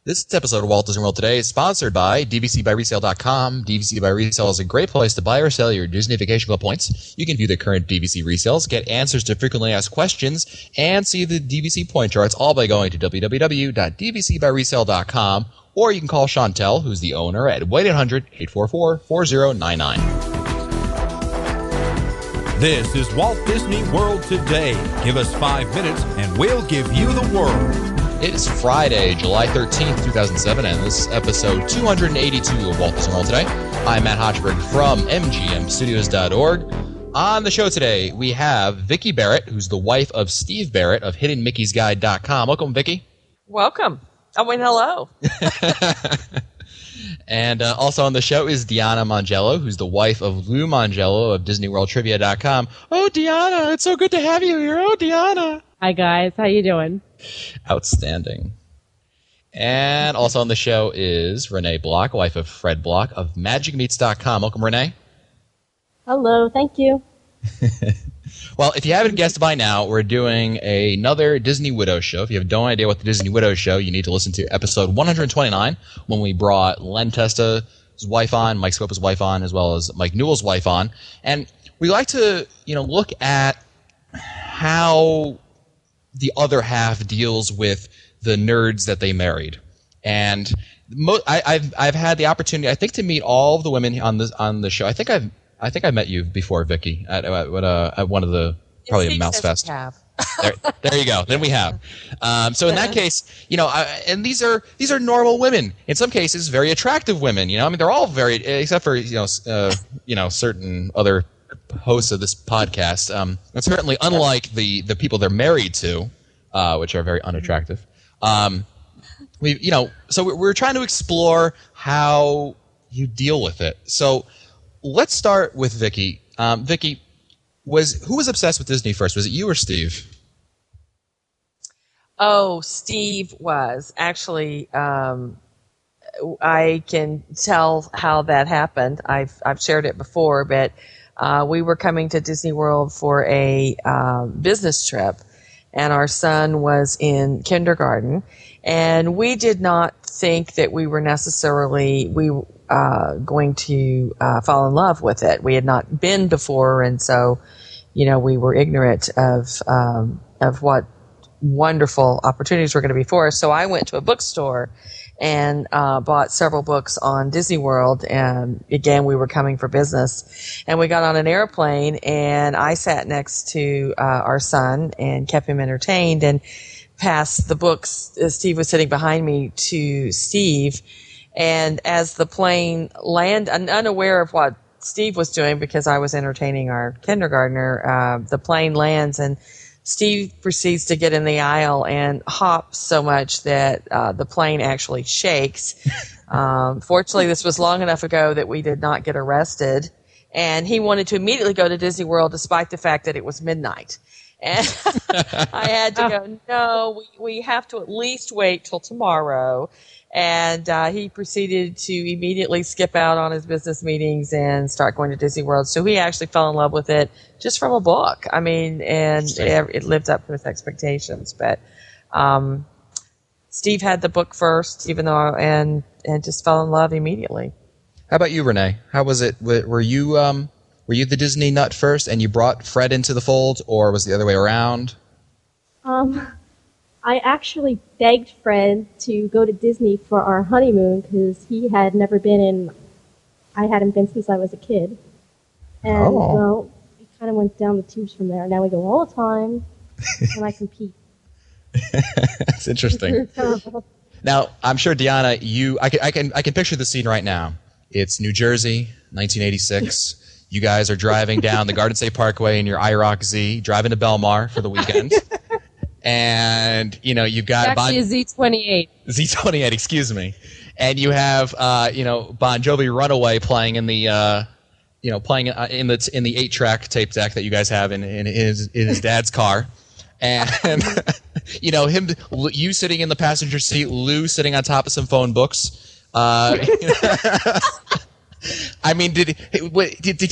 This episode of Walt Disney World Today is sponsored by DVCByResale.com. DVC by Resale is a great place to buy or sell your Disney Vacation Club points. You can view the current DVC resales, get answers to frequently asked questions, and see the DVC point charts all by going to www.dvcbyresale.com, or you can call Chantel, who's the owner, at 1-800-844-4099. This is Walt Disney World Today. Give us 5 minutes and we'll give you the world. It is Friday, July 13th, 2007, and this is episode 282 of Walt Disney World Today. I'm Matt Hochberg from MGMstudios.org. On the show today, we have Vicki Barrett, who's the wife of Steve Barrett of HiddenMickeysGuide.com. Welcome, Vicki. Welcome. I mean, hello. And also on the show is Deanna Mongello, who's the wife of Lou Mongello of DisneyWorldTrivia.com. Oh, Deanna, it's so good to have you here. Oh, Deanna. Hi, guys. How you doing? Outstanding. And also on the show is Renee Block, wife of Fred Block of MagicMeats.com. Welcome, Renee. Hello. Thank you. Well, if you haven't guessed by now, we're doing another Disney Widow show. If you have no idea what the Disney Widow show, you need to listen to episode 129 when we brought Len Testa's wife on, Mike Scopa's wife on, as well as Mike Newell's wife on. And we like to, look at how the other half deals with the nerds that they married. And I've had the opportunity, I think, to meet all of the women on the show. I think I've met you before, Vicki, at one of the probably a Mouse Fest. There you go. Then we have. So in that case, and these are normal women. In some cases, very attractive women. I mean, they're all very, except for certain other hosts of this podcast. And certainly, unlike the people they're married to, which are very unattractive. So we're trying to explore how you deal with it. So let's start with Vicki. Vicki, who was obsessed with Disney first? Was it you or Steve? Oh, Steve was. Actually, I can tell how that happened. I've shared it before, but we were coming to Disney World for a business trip, and our son was in kindergarten, and we did not think that we were necessarily going to fall in love with it. We had not been before, and so we were ignorant of what wonderful opportunities were going to be for us. So I went to a bookstore and bought several books on Disney World, and again, we were coming for business. And we got on an airplane, and I sat next to our son and kept him entertained and passed the books. Steve was sitting behind me to Steve, and as the plane landed, unaware of what Steve was doing because I was entertaining our kindergartner, the plane lands, and Steve proceeds to get in the aisle and hop so much that the plane actually shakes. Fortunately, this was long enough ago that we did not get arrested. And he wanted to immediately go to Disney World despite the fact that it was midnight. And I had to go, no, we have to at least wait till tomorrow. And he proceeded to immediately skip out on his business meetings and start going to Disney World. So he actually fell in love with it just from a book. I mean, and it lived up to his expectations. But Steve had the book first, even though and just fell in love immediately. How about you, Renee? How was it? Were you the Disney nut first, and you brought Fred into the fold, or was it the other way around? I actually begged Fred to go to Disney for our honeymoon because he had never been in. I hadn't been since I was a kid. And, well, we kind of went down the tubes from there. Now we go all the time, and I compete. That's interesting. Now, I'm sure, Deanna, I can picture the scene right now. It's New Jersey, 1986. You guys are driving down the Garden State Parkway in your IROC Z, driving to Belmar for the weekend. And, you've got actually a Z28. Z28, excuse me. And you have, Bon Jovi Runaway playing in the, in the 8-track tape deck that you guys have in his dad's car. And, you sitting in the passenger seat, Lou sitting on top of some phone books. I mean, did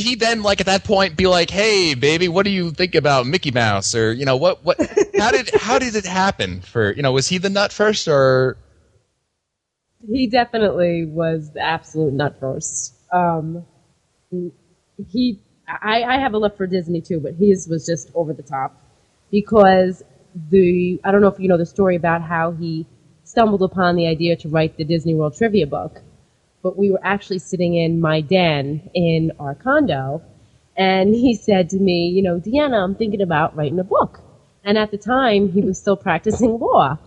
he then, like, at that point be like, hey, baby, what do you think about Mickey Mouse? Or, how did it happen? Was he the nut first, or? He definitely was the absolute nut roast. I have a love for Disney too, but his was just over the top because I don't know if you know the story about how he stumbled upon the idea to write the Disney World trivia book, but we were actually sitting in my den in our condo, and he said to me, Deanna, I'm thinking about writing a book. And at the time, he was still practicing law.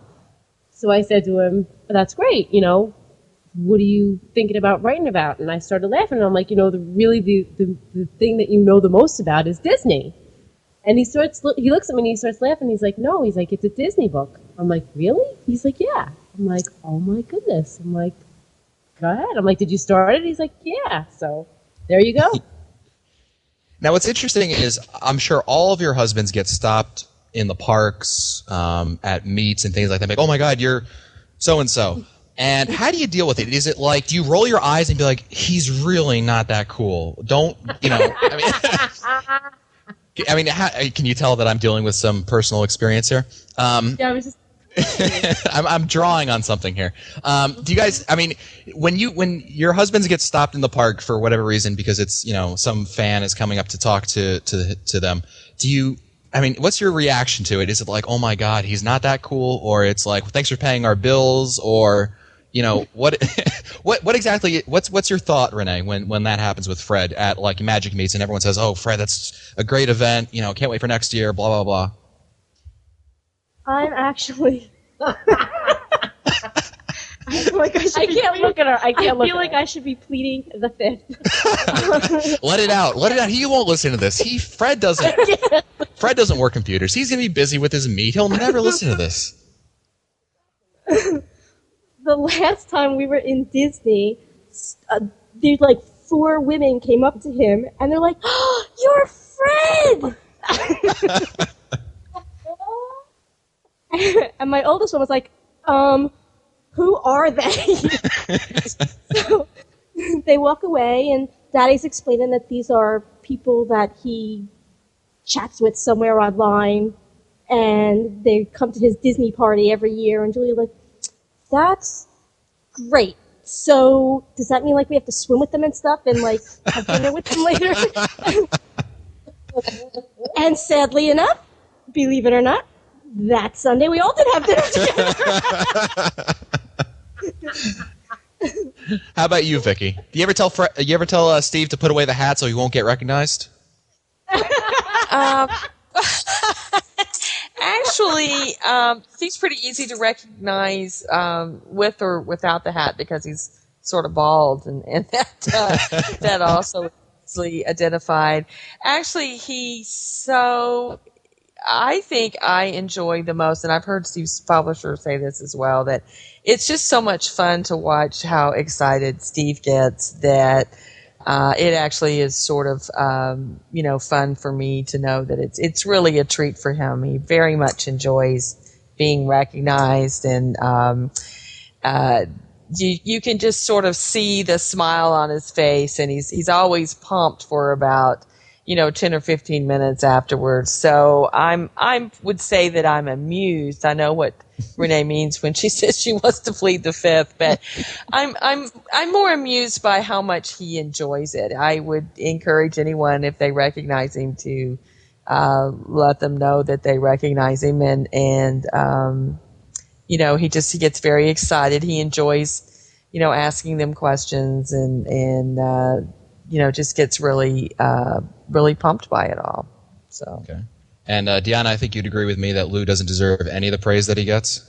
So I said to him, that's great, what are you thinking about writing about? And I started laughing, and I'm like, the thing that you know the most about is Disney. And he looks at me and he starts laughing. He's like, no, it's a Disney book. I'm like, really? He's like, yeah. I'm like, oh my goodness. I'm like, go ahead. I'm like, did you start it? He's like, yeah. So there you go. Now, what's interesting is I'm sure all of your husbands get stopped in the parks, at meets and things like that. Like, oh my God, you're so-and-so. And how do you deal with it? Is it like, do you roll your eyes and be like, he's really not that cool? Don't, I mean, can you tell that I'm dealing with some personal experience here? Yeah, I was just... I'm drawing on something here. Do you guys? I mean, when your husbands get stopped in the park for whatever reason because it's some fan is coming up to talk to them, do you? I mean, what's your reaction to it? Is it like, oh my God, he's not that cool, or it's like, thanks for paying our bills, or what exactly? What's your thought, Renee, when that happens with Fred at like Magic Meets and everyone says, "Oh, Fred, that's a great event. Can't wait for next year." Blah blah blah. I'm actually. I feel like I can't look at her. I feel like I should be pleading the fifth. Let it out. Let it out. He won't listen to this. Fred doesn't work computers. He's gonna be busy with his meat. He'll never listen to this. The last time we were in Disney, there's like 4 women came up to him and they're like, "Oh, you're Fred!" And my oldest one was like, who are they? So they walk away, and Daddy's explaining that these are people that he chats with somewhere online, and they come to his Disney party every year. And Julia's like, that's great. So does that mean like we have to swim with them and stuff and like have dinner with them later? And sadly enough, believe it or not, that Sunday we all did have dinner together. How about you, Vicky? Do you ever tell Steve to put away the hat so he won't get recognized? Actually, Steve's pretty easy to recognize with or without the hat because he's sort of bald, and that also easily identified. Actually, I think I enjoy the most, and I've heard Steve's publisher say this as well, that it's just so much fun to watch how excited Steve gets that it actually is sort of, fun for me to know that it's really a treat for him. He very much enjoys being recognized, and you can just sort of see the smile on his face, and he's always pumped for about 10 or 15 minutes afterwards. So I would say that I'm amused. I know what Renee means when she says she wants to plead the fifth, but I'm more amused by how much he enjoys it. I would encourage anyone, if they recognize him, to let them know that they recognize him, and he gets very excited. He enjoys asking them questions, and just gets really pumped by it all. So. Okay. And Deanna, I think you'd agree with me that Lou doesn't deserve any of the praise that he gets.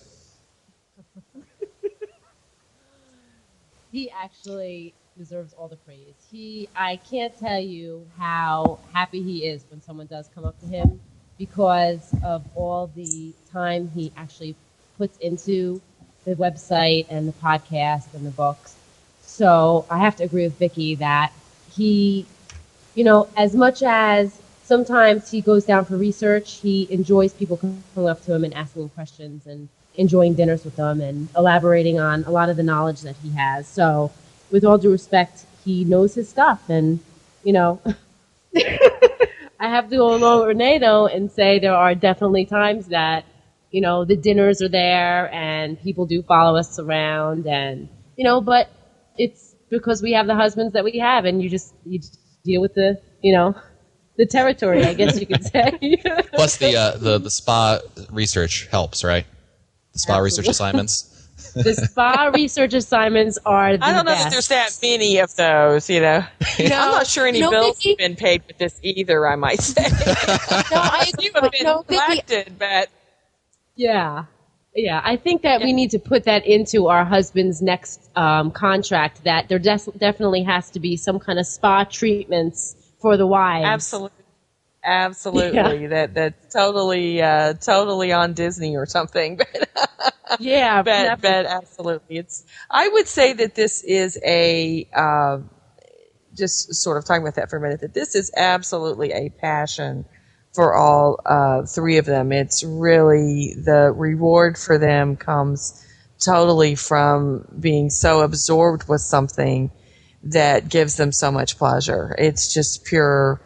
He actually deserves all the praise. I can't tell you how happy he is when someone does come up to him, because of all the time he actually puts into the website and the podcast and the books. So I have to agree with Vicky that he, as much as sometimes he goes down for research, he enjoys people coming up to him and asking questions and enjoying dinners with them and elaborating on a lot of the knowledge that he has. So with all due respect, he knows his stuff. And, I have to go along with Renee, though, and say there are definitely times that, the dinners are there and people do follow us around, and but it's because we have the husbands that we have, and you just deal with the territory, I guess you could say. Plus the spa research helps, right? The spa research assignments. The spa research assignments are the I don't know best. that there's that many of those, I'm not sure any bills Vicky, have been paid with this either, I might say. I You have been Vicky, neglected, but Yeah. I think that we need to put that into our husband's next contract, that there definitely has to be some kind of spa treatments for the wives. absolutely. Yeah. That's totally on Disney or something. But Yeah, but absolutely, I would say that this is just sort of talking about that for a minute. That this is absolutely a passion for all three of them. It's really the reward for them comes totally from being so absorbed with something that gives them so much pleasure. It's just pure.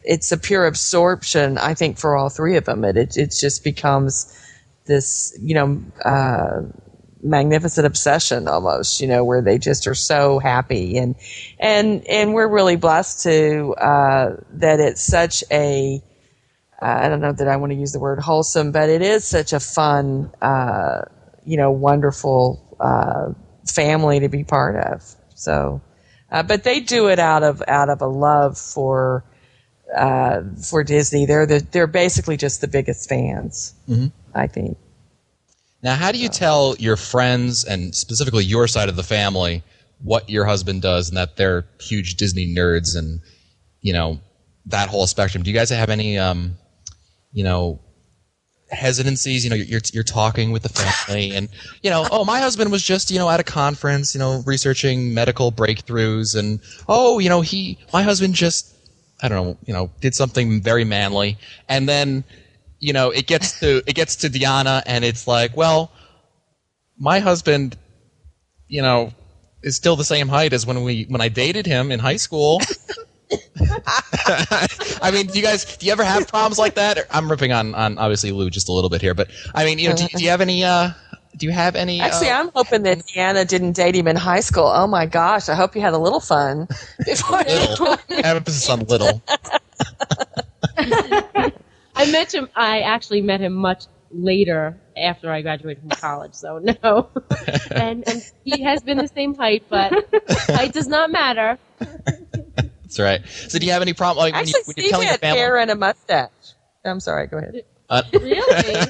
It's a pure absorption, I think, for all three of them. It just becomes this, magnificent obsession almost, where they just are so happy, and we're really blessed to that it's such a I don't know that I want to use the word wholesome, but it is such a fun, wonderful family to be part of. So, but they do it out of a love for Disney. They're basically just the biggest fans, I think. Now, how do you tell your friends, and specifically your side of the family, what your husband does and that they're huge Disney nerds and, that whole spectrum? Do you guys have any, hesitancies? You're talking with the family and, oh, my husband was just, at a conference, researching medical breakthroughs, and, my husband just, I don't know, did something very manly. And then, it gets to Diana, and it's like, well, my husband, is still the same height as when I dated him in high school. I mean, do you ever have problems like that? I'm ripping on obviously Lou just a little bit here, but I mean, do you have any? Do you have any? Actually, I'm hoping that Diana didn't date him in high school. Oh my gosh! I hope you had a little fun before. Little. Emphasis on little. I actually met him much later after I graduated from college, so no. and he has been the same height, but height does not matter. That's right. So do you have any problem? Like, Actually, when Steve you're telling had the family? hair and a mustache. I'm sorry, go ahead. Really?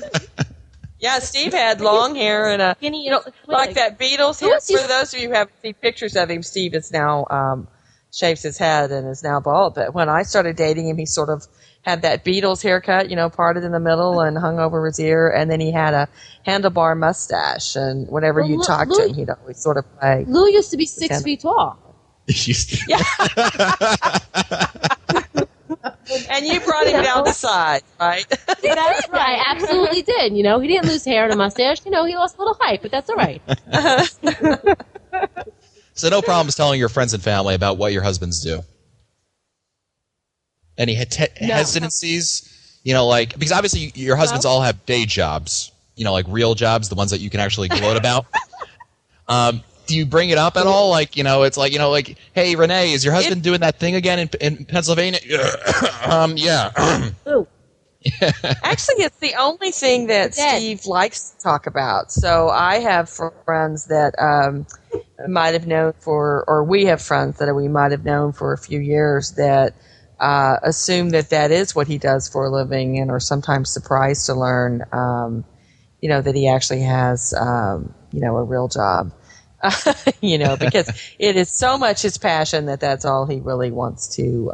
Yeah, Steve had long hair and a, Skinny like that Beatles hair. Who's For those of you who haven't seen pictures of him, Steve is now, shaves his head and is now bald. But when I started dating him, he sort of had that Beatles haircut, parted in the middle and hung over his ear. And then he had a handlebar mustache. And whenever you talked to him, he'd always sort of play. Lou used to be 6 feet tall. Yeah. And you brought him down to size, right? That's right. I absolutely did. He didn't lose hair and a mustache. He lost a little height, but that's all right. So no problems telling your friends and family about what your husbands do. Any hesitancies? Because obviously your husbands all have day jobs. Like real jobs, the ones that you can actually gloat about. Do you bring it up at all? It's like, hey, Renee, is your husband doing that thing again in Pennsylvania? Yeah. Ooh. Actually, it's the only thing that Steve likes to talk about. So I have friends that might have known or we have friends that we might have known for a few years that assume that is what he does for a living, and are sometimes surprised to learn, that he actually has, a real job. Because it is so much his passion that's all he really wants to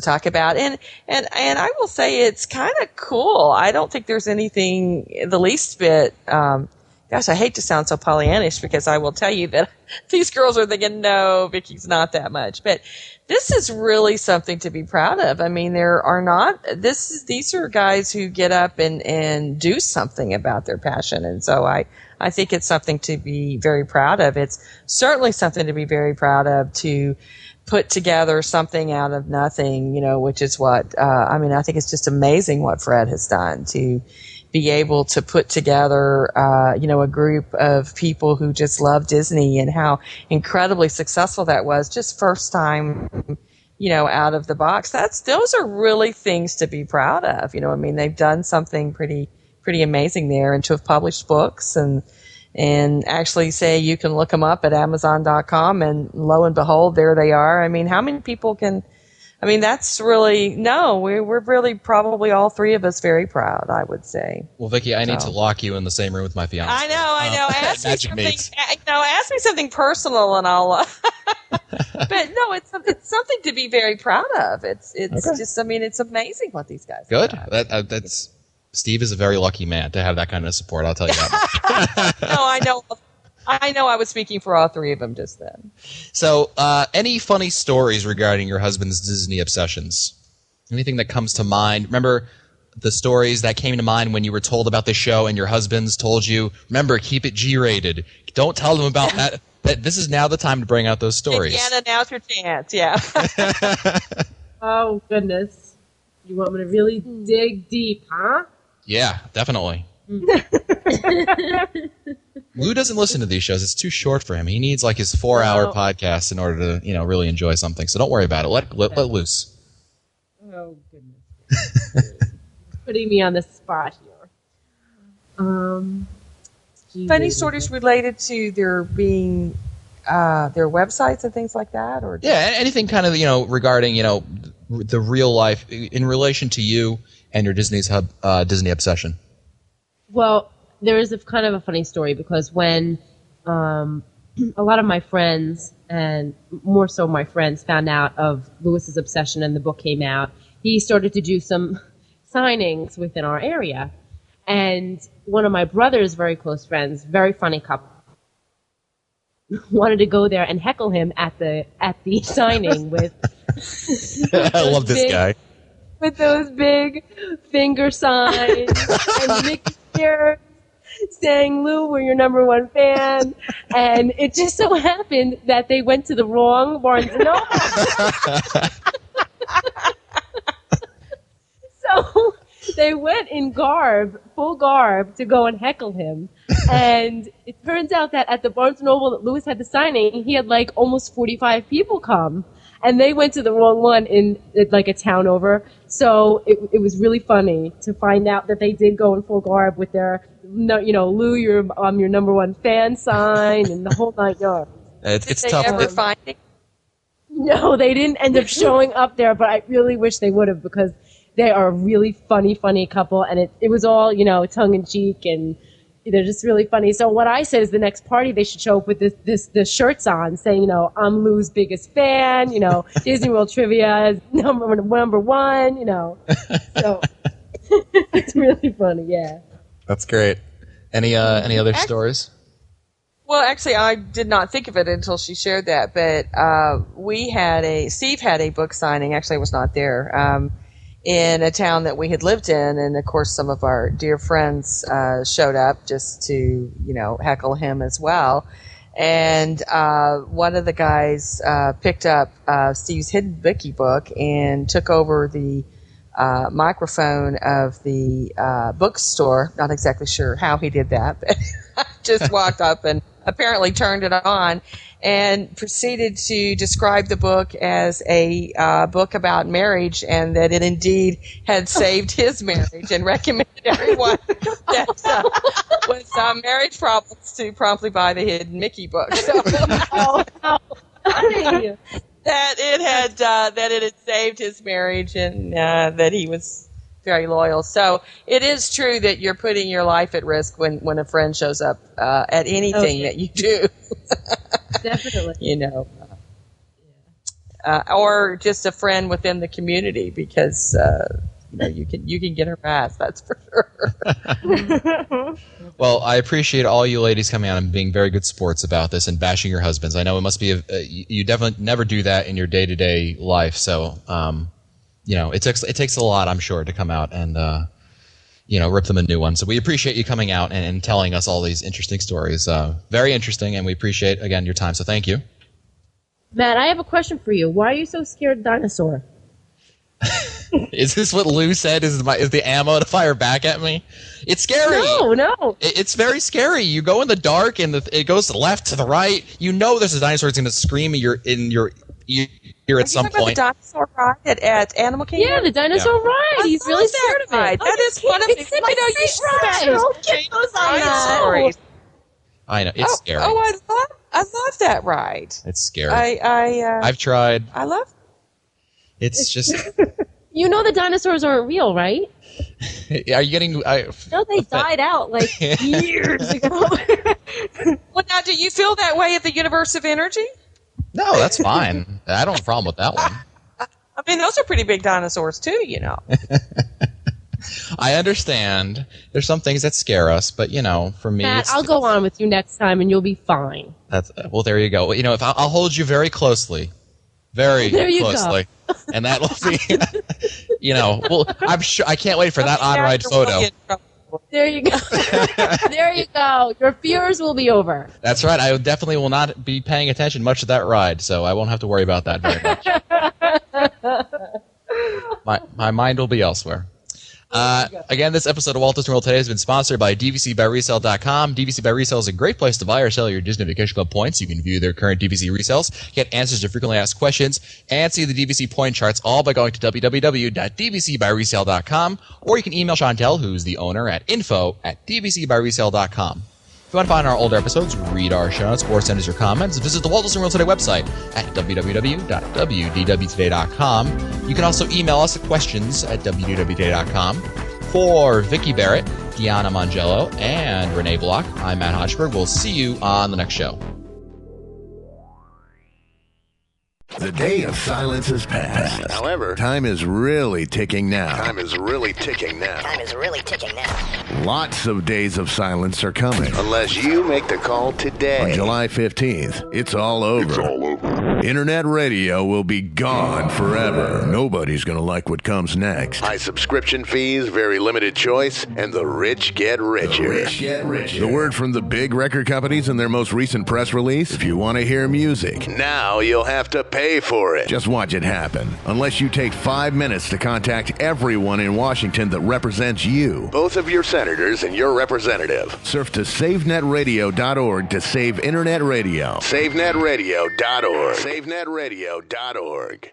talk about. And I will say it's kind of cool. I don't think there's anything the least bit, gosh, I hate to sound so Pollyannish, because I will tell you that these girls are thinking, no, Vicky's not that much. But this is really something to be proud of. I mean, these are guys who get up and do something about their passion. And so I think it's something to be very proud of. It's certainly something to be very proud of, to put together something out of nothing, which is what, I think it's just amazing what Fred has done to be able to put together, a group of people who just love Disney, and how incredibly successful that was just first time, out of the box. Those are really things to be proud of. They've done something pretty amazing there, and to have published books and actually say you can look them up at Amazon.com, and lo and behold, there they are. How many people can? That's really, we're really probably all three of us very proud, I would say. Well, Vicki, I need to lock you in the same room with my fiance. I know. Ask me Magic something. Mates. Ask me something personal, and I'll. But no, it's something to be very proud of. It's Okay. just, it's amazing what these guys Good. have. That's Steve is a very lucky man to have that kind of support. I'll tell you that. No, I know. I was speaking for all three of them just then. So, any funny stories regarding your husband's Disney obsessions? Anything that comes to mind? Remember the stories that came to mind when you were told about the show and your husband's told you, remember, keep it G-rated. Don't tell them about that. This is now the time to bring out those stories. Anna, now's your chance. Yeah. Oh, goodness. You want me to really dig deep, huh? Yeah, definitely. Lou doesn't listen to these shows. It's too short for him. He needs like his 4-hour podcast in order to, really enjoy something. So don't worry about it. Let loose. Oh, goodness. Putting me on the spot here. Funny stories related to their being their websites and things like that, or Yeah, anything kind of regarding the real life in relation to you and your Disney obsession. Well, there is a kind of a funny story, because when a lot of my friends, and more so my friends, found out of Lewis's obsession and the book came out, he started to do some signings within our area. And one of my brother's very close friends, very funny couple, wanted to go there and heckle him at the signing with I love this guy. with those big finger signs and Mickey ears saying, "Lou, we're your number one fan." And it just so happened that they went to the wrong Barnes & Noble. So they went in full garb, to go and heckle him. And it turns out that at the Barnes & Noble that Lewis had the signing, he had like almost 45 people come. And they went to the wrong one in like a town over. So it was really funny to find out that they did go in full garb with their, Lou, I'm your number one fan sign and the whole 9 yards. It's Did tough. they ever find it? No, they didn't end up showing up there, but I really wish they would have, because they are a really funny couple, and it was all, tongue in cheek, and they're just really funny. So what I said is the next party they should show up with the shirts on, saying, I'm Lou's biggest fan, Disney World Trivia is number one, So it's really funny, yeah. That's great. Any other stories? Well, actually, I did not think of it until she shared that. But Steve had a book signing. Actually, I was not there. In a town that we had lived in, and of course some of our dear friends showed up just to heckle him as well. And one of the guys picked up Steve's Hidden Mickey book and took over the microphone of the bookstore. Not exactly sure how he did that, but just walked up and apparently turned it on and proceeded to describe the book as a book about marriage, and that it indeed had saved his marriage, and recommended everyone that with marriage problems to promptly buy the Hidden Mickey book. So, that it had saved his marriage, and that he was very loyal. So it is true that you're putting your life at risk when a friend shows up at anything that you do. Definitely. Or just a friend within the community, because you can get harassed. That's for sure. Well, I appreciate all you ladies coming out and being very good sports about this and bashing your husbands. I know it must be you definitely never do that in your day-to-day life. So, it takes a lot, I'm sure, to come out and rip them a new one. So we appreciate you coming out and telling us all these interesting stories. Very interesting, and we appreciate, again, your time. So thank you. Matt, I have a question for you. Why are you so scared of dinosaur? Is this what Lou said is the ammo to fire back at me? It's scary. No. It's very scary. You go in the dark and it goes to the left, to the right. You know there's a dinosaur that's going to scream in your ear at some point. The dinosaur ride at Animal Kingdom? Yeah, the dinosaur ride. He's really scared of it. Ride. That is one of the. Get those on that. I know, it's scary. I love that ride. It's scary. I've tried. I love. It's just. You know the dinosaurs aren't real, right? Are you getting? No, they died out like years ago. Well, now, do you feel that way at the Universe of Energy? No, that's fine. I don't have a problem with that one. I mean, those are pretty big dinosaurs too, you know. I understand. There's some things that scare us, but for me, Matt, I'll go on with you next time, and you'll be fine. Well, there you go. Well, if I'll hold you very closely, very closely, go. And that'll be, Well, I'm sure I can't wait for that on-ride photo. There you go. There you go. Your fears will be over. That's right. I definitely will not be paying attention much to that ride, so I won't have to worry about that very much. My mind will be elsewhere. Again, this episode of Walt Disney World Today has been sponsored by DVCByResale.com. DVC by Resale is a great place to buy or sell your Disney Vacation Club points. You can view their current DVC resales, get answers to frequently asked questions, and see the DVC point charts all by going to www.dvcbyresale.com, or you can email Chantel, who's the owner, at info@dvcbyresale.com. If you want to find our older episodes, read our show notes, or send us your comments, visit the Walt Disney World Today website at www.wdwtoday.com. You can also email us at questions at wdwtoday.com. For Vicki Barrett, Deanna Mangello, and Renee Block, I'm Matt Hodgeberg. We'll see you on the next show. The day of silence has passed. However, time is really ticking now. Lots of days of silence are coming. Unless you make the call today. On July 15th, it's all over. Internet radio will be gone forever. Nobody's going to like what comes next. High subscription fees, very limited choice, and the rich get richer. The word from the big record companies in their most recent press release: if you want to hear music, now you'll have to pay for it. Just watch it happen. Unless you take 5 minutes to contact everyone in Washington that represents you, both of your senators and your representative. Surf to SaveNetRadio.org to save internet radio. SaveNetRadio.org. SaveNetRadio.org.